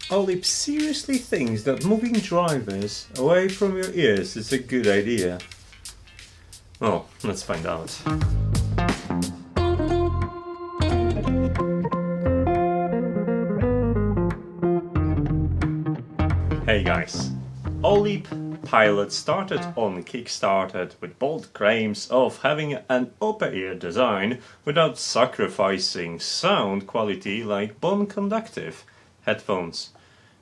OLEAP seriously thinks that moving drivers away from your ears is a good idea. Well, let's find out. Hey guys, OLEAP Pilot started on Kickstarter with bold claims of having an upper-ear design without sacrificing sound quality like bone conductive headphones.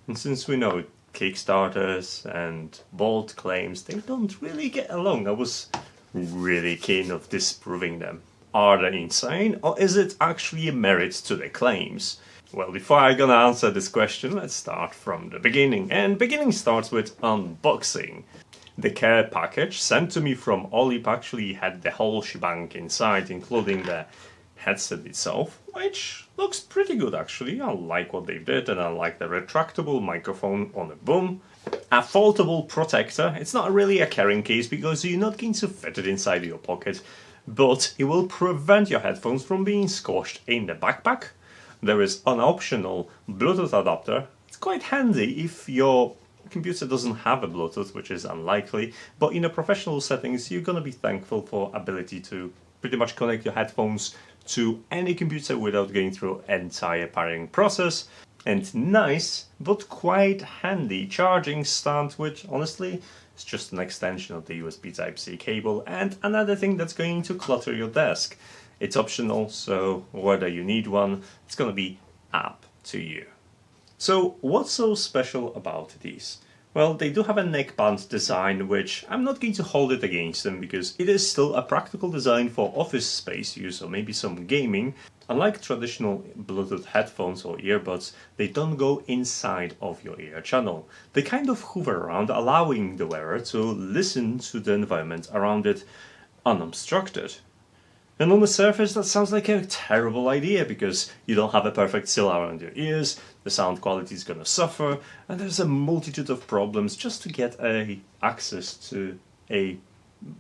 And since we know Kickstarters and bold claims, they don't really get along, I was really keen of disproving them. Are they insane, or is it actually a merit to their claims? Well, before I'm gonna answer this question, let's start from the beginning. And beginning starts with unboxing. The care package sent to me from OLEAP actually had the whole shebang inside, including the headset itself, which looks pretty good actually. I like what they did, and I like the retractable microphone on the boom. A foldable protector. It's not really a carrying case because you're not going to fit it inside your pocket, but it will prevent your headphones from being squashed in the backpack. There is an optional Bluetooth adapter. It's quite handy if your computer doesn't have a Bluetooth, which is unlikely, but in a professional settings you're gonna be thankful for ability to pretty much connect your headphones to any computer without going through entire pairing process. And nice, but quite handy charging stand, which honestly is just an extension of the USB Type-C cable, and another thing that's going to clutter your desk. It's optional, so whether you need one, it's gonna be up to you. So what's so special about these? Well, they do have a neckband design, which I'm not going to hold it against them because it is still a practical design for office space use or maybe some gaming. Unlike traditional Bluetooth headphones or earbuds, they don't go inside of your ear channel. They kind of hover around, allowing the wearer to listen to the environment around it unobstructed. And on the surface that sounds like a terrible idea because you don't have a perfect seal around your ears, the sound quality is gonna suffer, and there's a multitude of problems just to get access to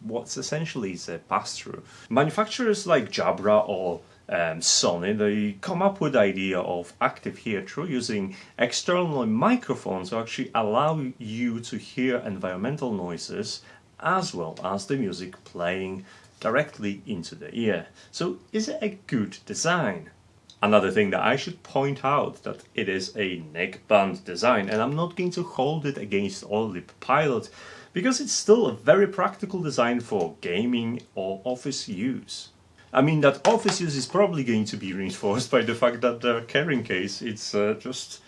what's essentially is a pass-through. Manufacturers like Jabra or Sony, they come up with the idea of active hear-through using external microphones to actually allow you to hear environmental noises as well as the music playing directly into the ear. So is it a good design? Another thing that I should point out that it is a neckband design, and I'm not going to hold it against OLEAP Pilot because it's still a very practical design for gaming or office use. I mean, that office use is probably going to be reinforced by the fact that the carrying case, it's just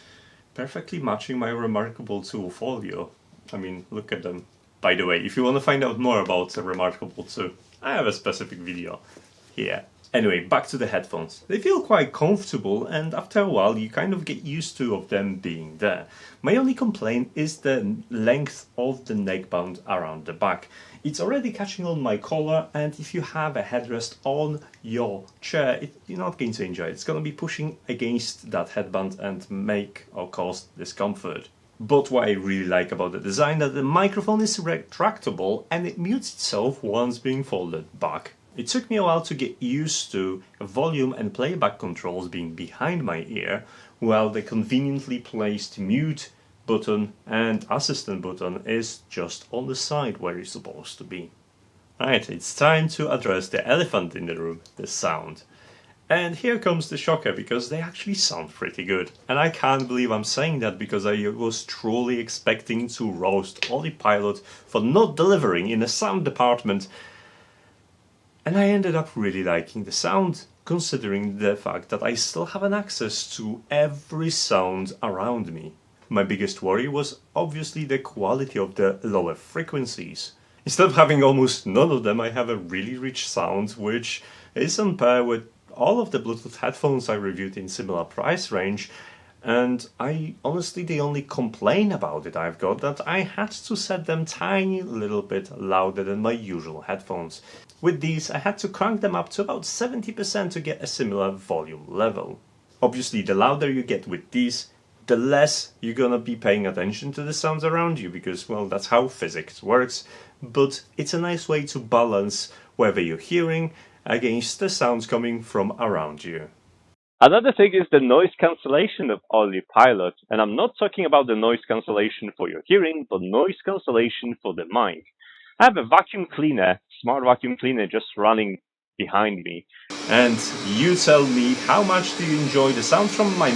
perfectly matching my remarkable tool folio. I mean, look at them. By the way, if you want to find out more about the remarkable 2, I have a specific video here. Anyway, back to the headphones. They feel quite comfortable, and after a while you kind of get used to of them being there. My only complaint is the length of the neckband around the back. It's already catching on my collar, and if you have a headrest on your chair, you're not going to enjoy it. It's going to be pushing against that headband and make or cause discomfort. But what I really like about the design is that the microphone is retractable and it mutes itself once being folded back. It took me a while to get used to volume and playback controls being behind my ear, while the conveniently placed mute button and assistant button is just on the side where it's supposed to be. Right, it's time to address the elephant in the room, the sound. And here comes the shocker, because they actually sound pretty good. And I can't believe I'm saying that because I was truly expecting to roast OLEAP Pilot for not delivering in the sound department. And I ended up really liking the sound, considering the fact that I still have an access to every sound around me. My biggest worry was obviously the quality of the lower frequencies. Instead of having almost none of them, I have a really rich sound, which is on par with all of the Bluetooth headphones I reviewed in similar price range, and honestly the only complaint about it I've got that I had to set them tiny little bit louder than my usual headphones. With these I had to crank them up to about 70% to get a similar volume level. Obviously the louder you get with these, the less you're gonna be paying attention to the sounds around you because, well, that's how physics works, but it's a nice way to balance whether you're hearing against the sounds coming from around you. Another thing is the noise cancellation of OLEAP Pilot, and I'm not talking about the noise cancellation for your hearing, but noise cancellation for the mind. I have a vacuum cleaner, smart vacuum cleaner just running behind me. And you tell me, how much do you enjoy the sound from my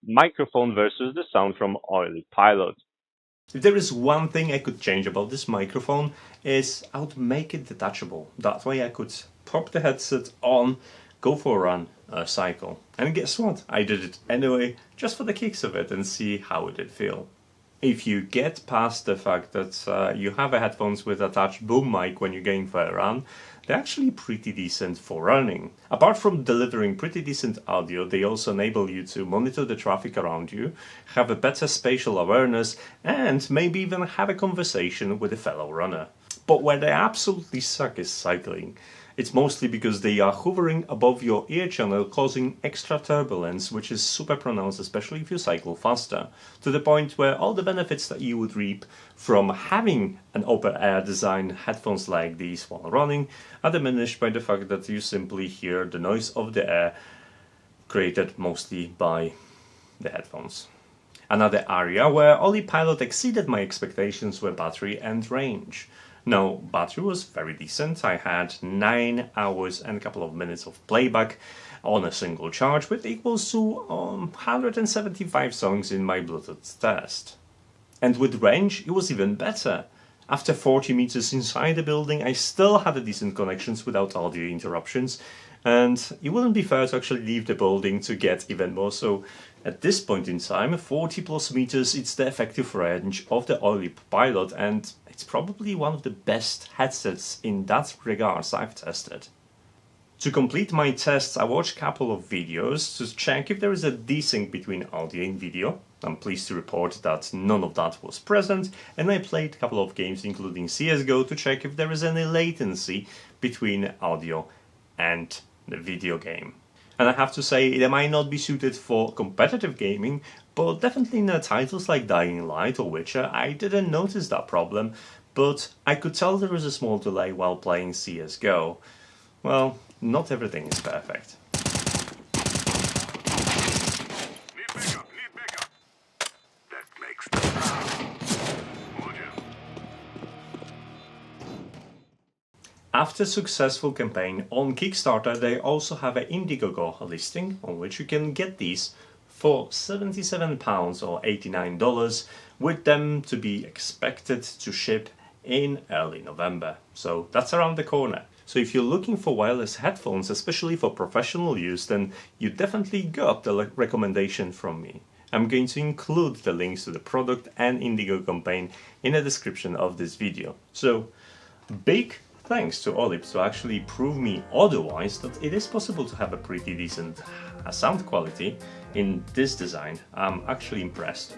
microphone versus the sound from OLEAP Pilot. If there is one thing I could change about this microphone, is I would make it detachable. That way I could pop the headset on, go for a run, cycle. And guess what? I did it anyway, just for the kicks of it, and see how it did feel. If you get past the fact that you have a headphones with attached boom mic when you're going for a run, they're actually pretty decent for running. Apart from delivering pretty decent audio, they also enable you to monitor the traffic around you, have a better spatial awareness, and maybe even have a conversation with a fellow runner. But where they absolutely suck is cycling. It's mostly because they are hovering above your ear channel, causing extra turbulence, which is super pronounced, especially if you cycle faster, to the point where all the benefits that you would reap from having an open air design headphones like these while running are diminished by the fact that you simply hear the noise of the air created mostly by the headphones. Another area where OLEAP Pilot exceeded my expectations were battery and range. Now, battery was very decent. I had 9 hours and a couple of minutes of playback on a single charge, which equals to 175 songs in my Bluetooth test. And with range, it was even better. After 40 meters inside the building, I still had a decent connections without audio interruptions, and it wouldn't be fair to actually leave the building to get even more. So at this point in time, 40 plus meters, it's the effective range of the OLEAP Pilot, and it's probably one of the best headsets in that regards I've tested. To complete my tests, I watched a couple of videos to check if there is a desync between audio and video. I'm pleased to report that none of that was present, and I played a couple of games including CSGO to check if there is any latency between audio and the video game. And I have to say, it might not be suited for competitive gaming, but definitely in the titles like Dying Light or Witcher, I didn't notice that problem, but I could tell there was a small delay while playing CSGO. Well, not everything is perfect. After successful campaign on Kickstarter, they also have an Indiegogo listing on which you can get these for £77 or $89, with them to be expected to ship in early November. So that's around the corner. So if you're looking for wireless headphones, especially for professional use, then you definitely got the recommendation from me. I'm going to include the links to the product and Indiegogo campaign in the description of this video. So big thanks to OLEAP to actually prove me otherwise that it is possible to have a pretty decent sound quality in this design. I'm actually impressed.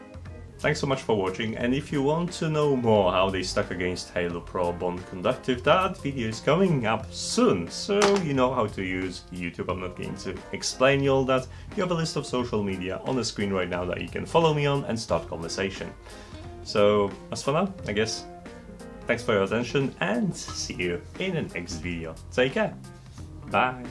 Thanks so much for watching, and if you want to know more how they stack against Halo Pro Bond Conductive, that video is coming up soon, so you know how to use YouTube. I'm not going to explain you all that. You have a list of social media on the screen right now that you can follow me on and start conversation. So as for now, I guess, thanks for your attention and see you in the next video. Take care. Bye.